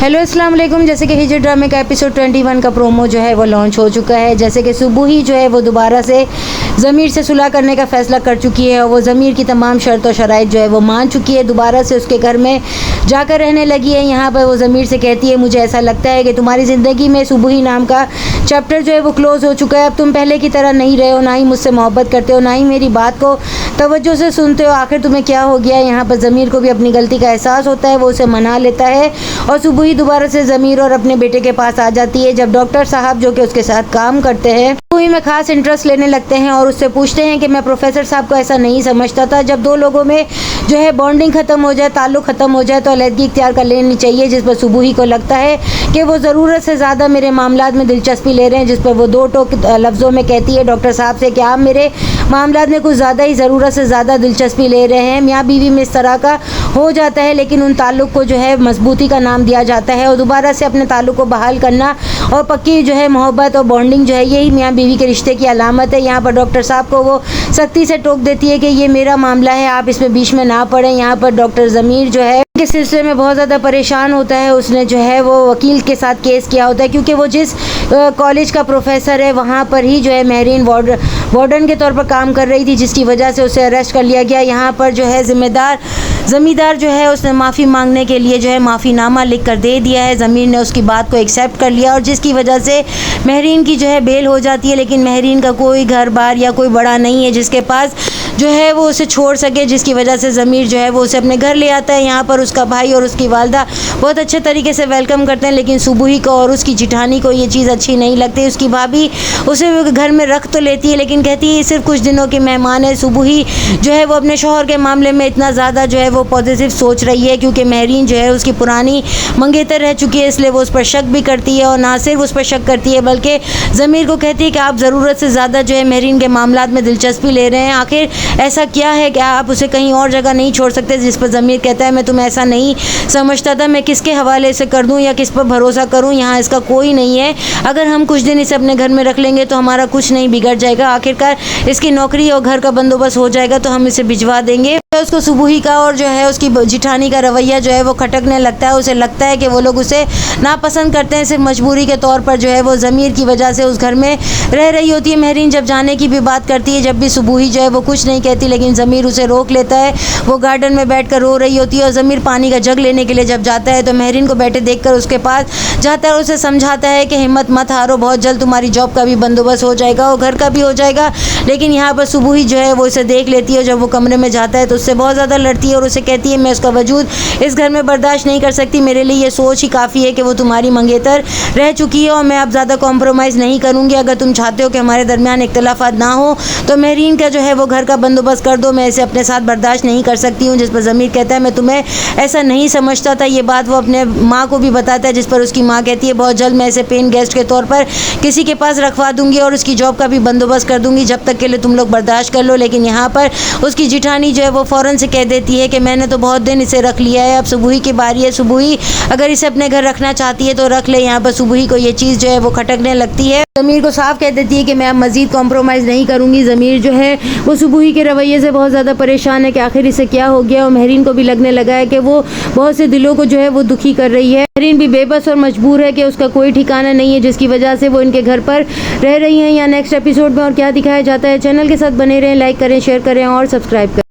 Hello अस्सलाम वालेकुम। जैसे कि हिजर ड्रामे का एपिसोड 21 का प्रोमो जो है वो लॉन्च हो चुका है। जैसे कि सुबह ही जो है वो दोबारा से ज़मीर से सुलह करने का फ़ैसला कर चुकी है और वो ज़मीर की तमाम शर्त और शराइत जो है वो मान चुकी है। दोबारा से उसके घर में जाकर रहने लगी है। यहाँ पर वो ज़मीर से कहती है, मुझे ऐसा लगता है कि तुम्हारी ज़िंदगी में सुबह ही नाम का चैप्टर जो है वो क्लोज़ हो चुका है। अब तुम पहले की तरह नहीं रहे हो, ना ही मुझसे मोहब्बत करते हो, ना ही मेरी बात को तवज्जो से सुनते हो। आखिर तुम्हें क्या हो गया। यहाँ पर ज़मीर को भी अपनी गलती का एहसास होता है, वो उसे मना लेता है और सुबह ही दोबारा से ज़मीर और अपने बेटे के पास आ जाती है। जब डॉक्टर साहब जो कि उसके साथ काम करते हैं वही में ख़ास इंटरेस्ट लेने लगते हैं और उससे पूछते हैं कि मैं प्रोफेसर साहब को ऐसा नहीं समझता था, जब दो लोगों में जो है बॉन्डिंग ख़त्म हो जाए, ताल्लुक़ ख़त्म हो जाए तो अलहदगी इख्तियार कर लेनी चाहिए। जिस पर सुबह ही को लगता है कि वो ज़रूरत से ज़्यादा मेरे मामलात में दिलचस्पी ले रहे हैं। जिस पर वो दो टोक लफ्ज़ों में कहती है डॉक्टर साहब से कि आप मेरे मामलात में कुछ ज़्यादा ही ज़रूरत से ज़्यादा दिलचस्पी ले रहे हैं। मियाँ बीवी में इस तरह का हो जाता है, लेकिन उन ताल्लुक़ को जो है मजबूती का नाम दिया जाता है और दोबारा से अपने ताल्लुक़ को बहाल करना और पक्की जो है मोहब्बत और बॉन्डिंग जो है यही मियाँ बीवी के रिश्ते की अलामत है। यहाँ पर डॉक्टर साहब को वो सख्ती से टोक देती है कि ये मेरा मामला है, आप इसमें बीच में ना पड़ें। यहाँ पर डॉक्टर ज़मीर जो है के सिलसिले में बहुत ज़्यादा परेशान होता है। उसने जो है वो वकील के साथ केस किया होता है क्योंकि वो जिस कॉलेज का प्रोफेसर है वहाँ पर ही जो है महरीन वार्डन के तौर पर काम कर रही थी, जिसकी वजह से उसे अरेस्ट कर लिया गया। यहाँ पर जो है ज़मींदार जो है उसने माफ़ी मांगने के लिए जो है माफ़ीनामा लिख कर दे दिया है। ज़मीर ने उसकी बात को एक्सेप्ट कर लिया और जिसकी वजह से महरीन की जो है बेल हो जाती है। लेकिन महरीन का कोई घर बार या कोई बड़ा नहीं है जिसके पास जो है वो उसे छोड़ सके, जिसकी वजह से ज़मीर जो है वो उसे अपने घर ले आता है। यहाँ पर उसका भाई और उसकी वालदा बहुत अच्छे तरीके से वेलकम करते हैं, लेकिन सुबह को और उसकी जिठानी को ये चीज़ अच्छी नहीं लगती। उसकी भाभी उसे घर में रख तो लेती है लेकिन कहती है सिर्फ कुछ दिनों के मेहमान है। सुबह जो है वो अपने शौहर के मामले में इतना ज़्यादा जो है वो पॉजिटिव सोच रही है क्योंकि महरीन जो है उसकी पुरानी मंगेतर रह चुकी है, इसलिए वो उस पर शक भी करती है और ना सिर्फ उस पर शक करती है बल्कि ज़मीर को कहती है कि आप ज़रूरत से ज़्यादा जो है महरीन के मामलात में दिलचस्पी ले रहे हैं। आखिर ऐसा क्या है कि आप उसे कहीं और जगह नहीं छोड़ सकते। जिस पर ज़मीर कहता है मैं तुम्हें ऐसा नहीं समझता था, मैं किसके हवाले से कर दूं या किस पर भरोसा करूं, यहाँ इसका कोई नहीं है। अगर हम कुछ दिन इसे अपने घर में रख लेंगे तो हमारा कुछ नहीं बिगड़ जाएगा, आखिरकार इसकी नौकरी और घर का बंदोबस्त हो जाएगा तो हम इसे भिजवा देंगे। उसको सुबह का और जो है उसकी जिठानी का रवैया जो है वो खटकने लगता है। उसे लगता है कि वो लोग उसे नापसंद करते हैं, सिर्फ मजबूरी के तौर पर जो है वो ज़मीर की वजह से उस घर में रह रही होती है। महरीन जब जाने की भी बात करती है, जब भी सुबह जो है वो कुछ नहीं कहती, लेकिन ज़मीर उसे रोक लेता है। वो गार्डन में बैठकर रो रही होती है और ज़मीर पानी का जग लेने के लिए जब जाता है तो महरीन को बैठे देखकर उसके पास जाता है और उसे समझाता है कि हिम्मत मत हारो, बहुत जल्द तुम्हारी जॉब का भी बंदोबस्त हो जाएगा और घर का भी हो जाएगा। लेकिन यहाँ पर सुबह ही जो है वो इसे देख लेती है। जब वो कमरे में जाता है तो उससे बहुत ज़्यादा लड़ती है और उसे कहती है मैं उसका वजूद इस घर में बर्दाश्त नहीं कर सकती, मेरे लिए ये सोच ही काफ़ी है कि वो तुम्हारी मंगेतर रह चुकी है और मैं अब ज़्यादा कॉम्प्रोमाइज़ नहीं करूँगी। अगर तुम चाहते हो कि हमारे दरमियान इख्तलाफात ना हो तो महरीन का जो है वो घर का बंदोबस्त कर दो, मैं इसे अपने साथ बर्दाश्त नहीं कर सकती हूँ। जिस पर ज़मीर कहता है मैं तुम्हें ऐसा नहीं समझता था। ये बात वो अपने माँ को भी बताता है, जिस पर उसकी माँ कहती है बहुत जल्द मैं इसे पेन गेस्ट के तौर पर किसी के पास रखवा दूंगी और उसकी जॉब का भी बंदोबस्त कर दूंगी, जब तक के लिए तुम लोग बर्दाश्त कर लो। लेकिन यहाँ पर उसकी जिठानी जो है वो फ़ौरन से कह देती है कि मैंने तो बहुत दिन इसे रख लिया है, अब सुबह की बारी है। सुबह अगर इसे अपने घर रखना चाहती है तो रख ले। यहाँ पर सुबह को ये चीज़ जो है वो खटकने लगती है। ज़मीर को साफ कह देती है कि मैं अब मज़ीद कॉम्प्रोमाइज़ नहीं करूँगी। ज़मीर जो है वो सुबह के रवैये से बहुत ज़्यादा परेशान है कि आखिर इसे क्या हो गया और महरीन को भी लगने लगा है कि वो बहुत से दिलों को जो है वो दुखी कर रही है। महरीन भी बेबस और मजबूर है कि उसका कोई ठिकाना नहीं है, जिसकी वजह से वो इनके घर पर रह रही हैं। या नेक्स्ट एपिसोड में और क्या दिखाया जाता है। चैनल के साथ बने रहें, लाइक करें, शेयर करें और सब्सक्राइब करें।